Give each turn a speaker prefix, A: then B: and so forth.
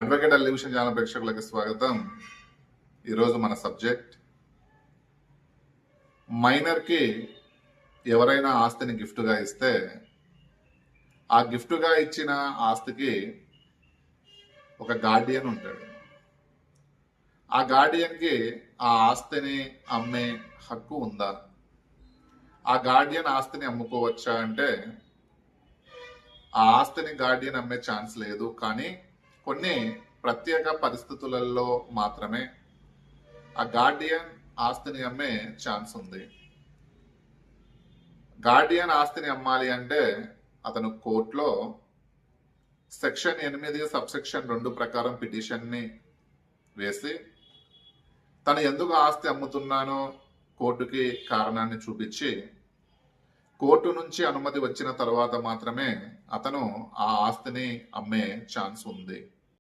A: Advocate television channel ప్రేక్షకులకు స్వాగతం. ఈరోజు మన సబ్జెక్ట్ మైనర్కి ఎవరైనా ఆస్తిని గిఫ్ట్గా ఇస్తే ఆ గిఫ్ట్గా ఇచ్చిన ఆస్తికి ఒక గార్డియన్ ఉంటాడు. ఆ గార్డియన్కి ఆ ఆస్తిని అమ్మే హక్కు ఉందా? ఆ గార్డియన్ ఆస్తిని అమ్ముకోవచ్చా అంటే ఆ ఆస్తిని గార్డియన్ అమ్మే ఛాన్స్ లేదు. కానీ కొన్ని ప్రత్యేక పరిస్థితులలో మాత్రమే ఆ గార్డియన్ ఆస్తిని అమ్మే ఛాన్స్ ఉంది. గార్డియన్ ఆస్తిని అమ్మాలి అంటే అతను కోర్టులో సెక్షన్ 8 సబ్సెక్షన్ 2 ప్రకారం పిటిషన్ని వేసి తను ఎందుకు ఆస్తి అమ్ముతున్నానో కోర్టుకి కారణాన్ని చూపించి కోర్టు నుంచి అనుమతి వచ్చిన తర్వాత మాత్రమే అతను ఆ ఆస్తిని అమ్మే ఛాన్స్ ఉంది.